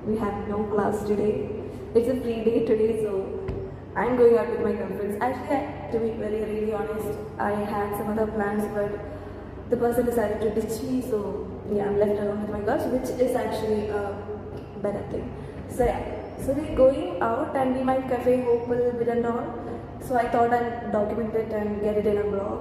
we have no class today. It's a free day today, so I'm going out with my girlfriends. Actually, to be very really honest, I had some other plans, but the person decided to ditch me, so yeah, I'm left alone with my girls, which is actually a better thing. So yeah, so we're going out and we might cafe hope a little bit and all. So I thought I'll document it and get it in a vlog.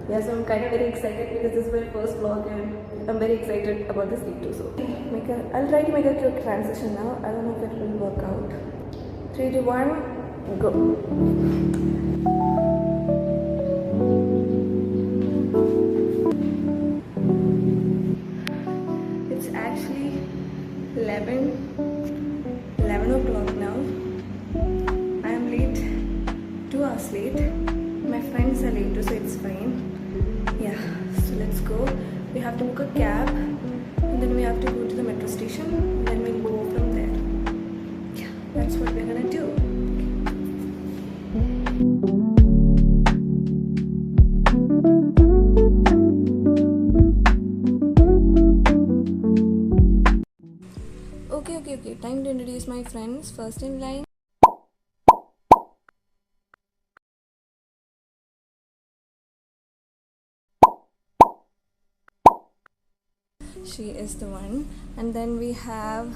Yeah, so I'm kind of very excited because this is my first vlog and I'm very excited about this day too. So I'll try to make a quick transition now. I don't know if it will work out. 3, 2, 1, go. It's actually 11 o'clock now. I am late, 2 hours late. My friends are late too, so it's fine. Yeah, so let's go. We have to book a cab and then we have to go to the metro station and then we'll go from there. Yeah, that's what we're gonna do. Okay. Time to introduce my friends. First in line. She is the one. And then we have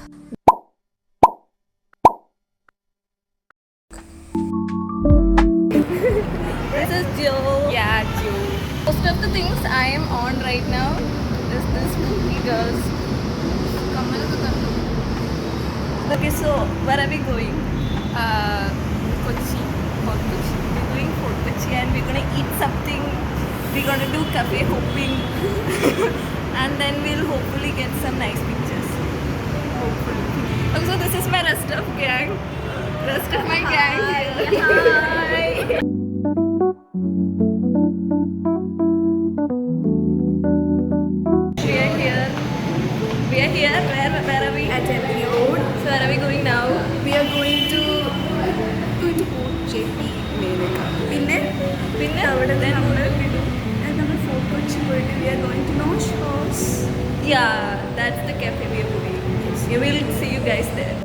this is Joe. Yeah, Joe. Most of the things I am on right now is this spooky girls. Okay, so where are we going? Kochi. Fort Kochi. We're going Fort Kochi and we're gonna eat something. We're gonna do cafe hopping. And then we'll hopefully get some nice pictures. Hopefully. Okay, so this is my rest of gang. Rest of my gang. Hi. We are here. Where are we? At Emily Road. So where are we going now? We are going to JP Menaka. പിന്നെ അവിടെ നമ്മൾ fort Kochi പോയിട്ട് we are going to Nosh House. Yeah, that's the cafe we are going. Yes. We will see you guys there.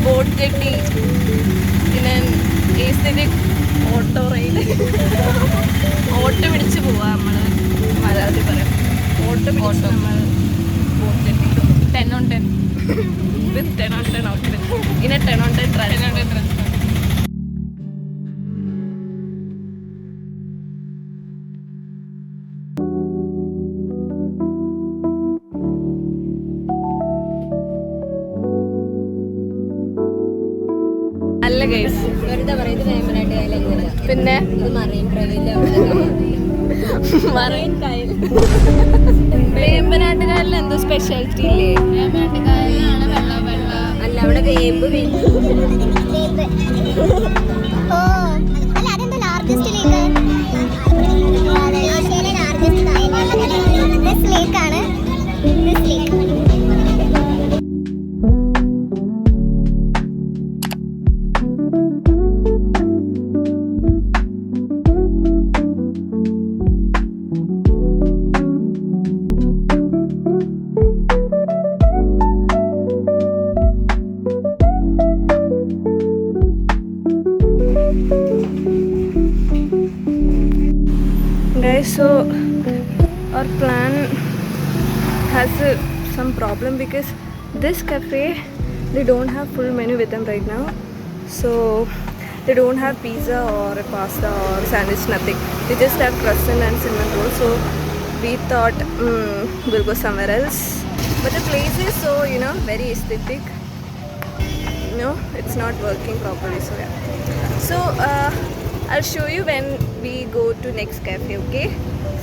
Boat jetty in an aesthetic auto ride. Auto പിടിച്ച് പോവാ നമ്മൾ മലയാളത്തിൽ പറയാം. Auto പിടിച്ച് നമ്മൾ boat jetty 10 on 10. with 10 on 10 outfit in a 10 on 10 transport. അല്ല guys, വെറുതെ പറയുന്നത് വേമ്പനാട്ട് കായലല്ല, പിന്നെ ഇത് മറൈൻ ഡ്രൈവിന്റെ മറൈൻ കായൽ. വേമ്പനാട്ട് കായലിൽ എന്തോ സ്പെഷ്യാലിറ്റി ഇല്ലേ? വേമ്പനാട്ട് കായലിലാണ് വെള്ള അല്ല, അവിടെ വേമ്പ് ഓ അല്ല, അതെന്താ ലാർജസ്റ്റ് ലേക്ക്? ഏഷ്യയിലെ ലാർജസ്റ്റ് ദിസ് ലേക്കാണ്. This lake guys, so our plan has some problem because this cafe, they don't have full menu with them right now. So they don't have pizza or a pasta or sandwich, nothing. They just have croissant and cinnamon roll. So we thought we'll go somewhere else, but the place is so very aesthetic. No, it's not working properly, so yeah. So I'll show you when we go to next cafe, okay?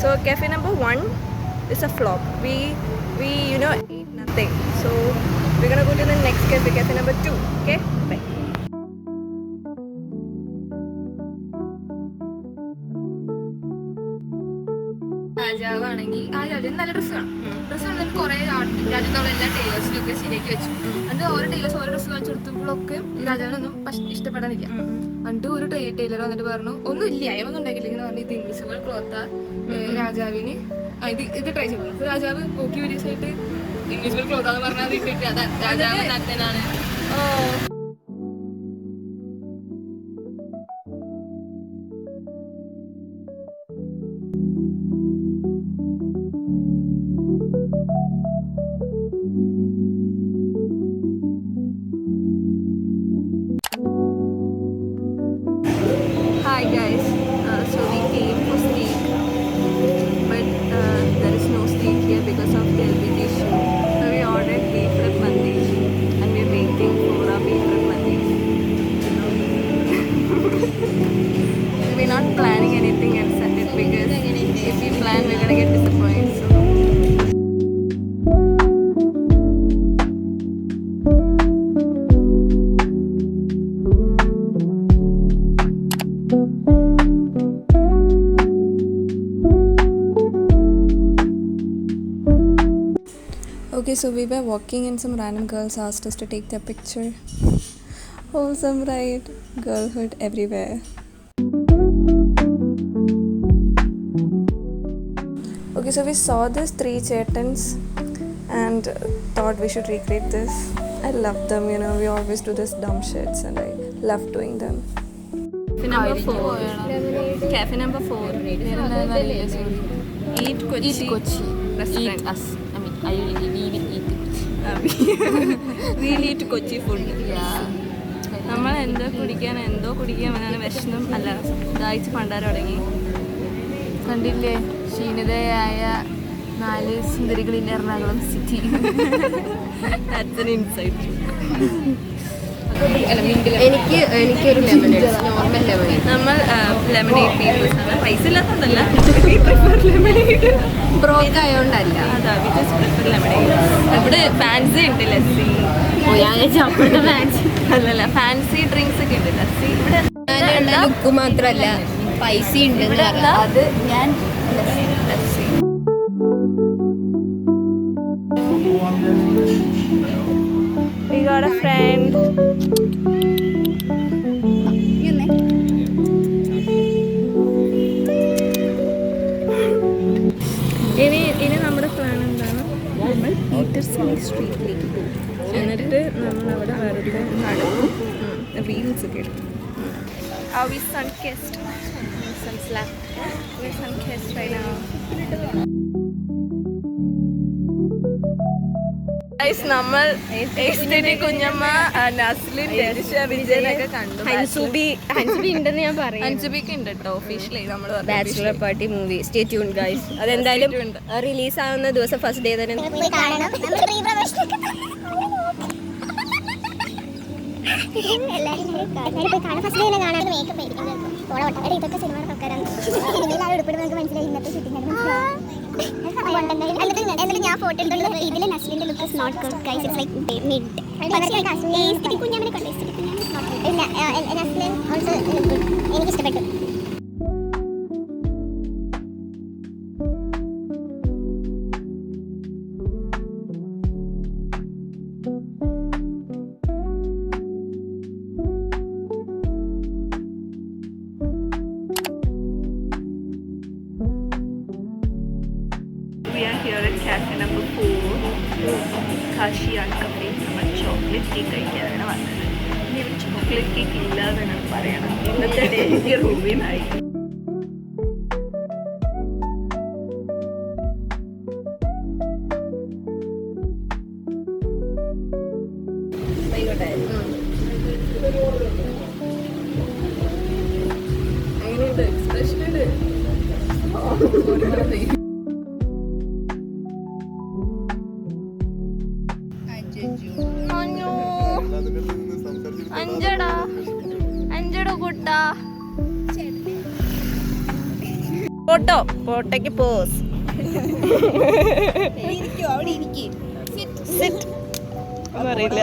So cafe number 1 is a flop. We eat nothing. So we're gonna go to the next cafe number 2, okay? Bye. രാജാവാണെങ്കിൽ ആ രാജാവിന് നല്ല dress വേണം. Dress വേണമെങ്കിൽ കുറെ രാജ്യത്തുള്ള എല്ലാ ടൈലേഴ്സിനൊക്കെ ശരിയാക്കി വെച്ചു. എന്നിട്ട് ഓരോ ടൈലേഴ്സ് ഓരോ ഡ്രസ്സ് വാങ്ങിച്ചു കൊടുത്തപ്പോഴൊക്കെ ഈ രാജാവിനൊന്നും ഇഷ്ടപ്പെടാനില്ല. എന്നിട്ട് ഒരു ടൈലർ വന്നിട്ട് പറഞ്ഞു ഒന്നും ഇല്ല അയാളൊന്നും ഉണ്ടാക്കിയില്ലെങ്കിൽ പറഞ്ഞു ഇത് ഇൻവിസിബിൾ ക്ലോത്താ രാജാവിന് ഇത് ട്രൈ ചെയ്തു. രാജാവ് ഓക്കെ വീഡിയോസ് ആയിട്ട് ഇൻവിസിബിൾ ക്ലോത്താന്ന് പറഞ്ഞാൽ അത് ഇട്ടിട്ട് അതാ രാജാവ് നഗ്നനാണ്. Hi guys, so we came for steak, but there is no steak here because of the LPG issue. So we ordered beef rib mandi, and we're waiting for our beef rib mandi. We're not planning anything else at it because if we plan, we're gonna get disappointed. So. Okay, so we were walking and some random girls asked us to take their picture. Wholesome, right? Girlhood everywhere. Okay, so we saw this 3 Chetans and thought we should recreate this. I love them, you know, we always do this dumb shits and I love doing them. Number 4. Cafe number 4. Eat Kochi. Restaurant. Eat us. I mean, we will eat Kochi. We'll eat Kochi food. Yeah. നമ്മൾ എന്തോ കുടിക്കാനാണ് വിഷമം അല്ല ദാഹിച്ച് പണ്ടാരം തുടങ്ങി. കണ്ടില്ലേ ക്ഷീണിതയായ 4 സുന്ദരികളിലെ Ernakulam city. That's an insight. എനിക്കൊരു ലെമണേഡ് നോർമൽ ലെമണേഡ്. നമ്മൾ ലെമണേഡ് പീപ്പിൾസ് ആണ്. പൈസ ഇല്ലാത്തതല്ല, ലെമണേഡ് ബ്രോക്ക് ആയതുകൊണ്ടല്ല. അതാ വി ജസ്റ്റ് പ്രിഫർ ലെമണേഡ്. ഇവിടെ ഫാൻസി ഉണ്ട് ലസ്സി. അപ്പോഴത്തെ ഫാൻസി അല്ലല്ല ഫാൻസി ഡ്രിങ്ക്സ് ഒക്കെ ഉണ്ട്. ലസ്സി ഇവിടെ ലുക്ക് മാത്രല്ല പൈസ ഉണ്ട്. അത് ഞാൻ lassi. We got a friend. ഇനി നമ്മുടെ പ്ലാൻ എന്താണ്? നമ്മൾ പീറ്റർസൺ സ്ട്രീറ്റിലേക്ക് പോകും. എന്നിട്ട് നമ്മൾ അവിടെ വെറുതെ നടക്കും, റീൽസ് ഒക്കെ എടുക്കും. We sun-kissed right now. നമ്മൾ കുഞ്ഞമ്മ, നസ്ലിൻ, രജിഷ, വിജയനൊക്കെ കണ്ടു. ഹൻസുബി ഉണ്ടെന്ന് ഞാൻ പറയാം. അഞ്ജുബിക്ക് ഉണ്ട് കേട്ടോ ഒഫീഷ്യലി. നമ്മൾ bachelor party movie stay tune guys. അതെന്തായാലും റിലീസ് ആവുന്ന ദിവസം ഫസ്റ്റ് ഡേ തന്നെ ഞാൻ ഫോട്ടോ എടുത്തുള്ളത് ഇതിലെ നസ്ലിന്റെ look is not good guys. It's like mid. കുഞ്ഞാമിനെ കണ്ടു. ഇല്ല നസ്ലിൻ ഓൾസോ ലുക്ക് ഗുഡ്. എനിക്ക് ഇഷ്ടപ്പെട്ടു. We are here at cafe number 4, Kashi Art Cafe. നമ്മൾ ചോക്ലേറ്റ് കേക്ക് കഴിക്കാനാണ് വന്നത്. ചോക്ലേറ്റ് കേക്ക് ഇല്ലാതാണ് പറയണം. ഇന്നത്തെ ഡേ എനിക്ക് റൂമിനായി. എങ്ങനെയുണ്ട് എക്സ്പ്രഷൻ? അഞ്ചടോ കുട്ടാ ഫോട്ടോയ്ക്ക് പോസ്. അറിയില്ല.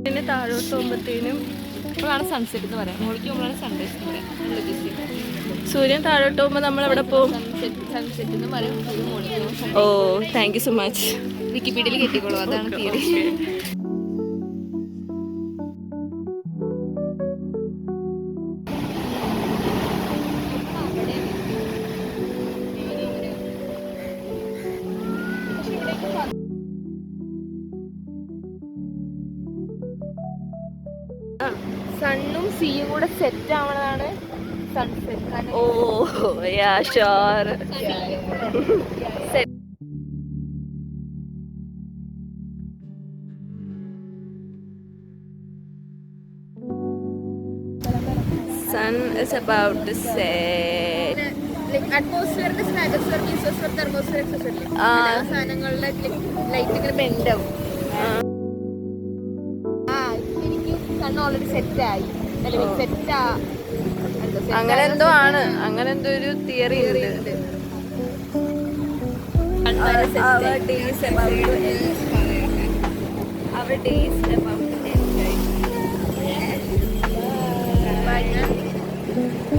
പിന്നെ താഴോട്ട് പോകുമ്പോഴത്തേനും ഇപ്പോഴാണ് സൺസെറ്റ് എന്ന് പറയാം, മുകളിലേക്ക് പോകുമ്പോഴാണ് സൺറൈസ് എന്ന് പറയാം. നല്ല ഉദ്ദേശിക്കും. സൂര്യൻ താഴോട്ട് പോകുമ്പോൾ നമ്മൾ എവിടെ പോകും? സൺസെറ്റ് എന്ന് പറയും. ഒരു മുകളിലേക്ക് oh thank you so much. വിക്കിപീഡിയയിൽ കെട്ടിക്കോളൂ, അതാണ് തിയറി. സണ്ണും സീയും കൂടെ സെറ്റ് ആവണതാണ് sunset. Oh ya sure. Sun is about to set. അറ്റ്മോസ്ഫിയറിന്റെ സ്ട്രാറ്റോസ്ഫിയർ, മീസോസ്ഫിയർ, തെർമോസ്ഫിയർ സാധനങ്ങളുടെ ലൈറ്റ് ഇങ്ങനെ ബെൻഡാവും. എനിക്ക് സണ്ണ് ഓൾറെഡി സെറ്റ് ആയി. അങ്ങനെ എന്തോ ആണ്, അങ്ങനെ എന്തോ ഒരു തിയറി ഉണ്ട്. Our day is about to end. Our day is about to end, guys. Bye.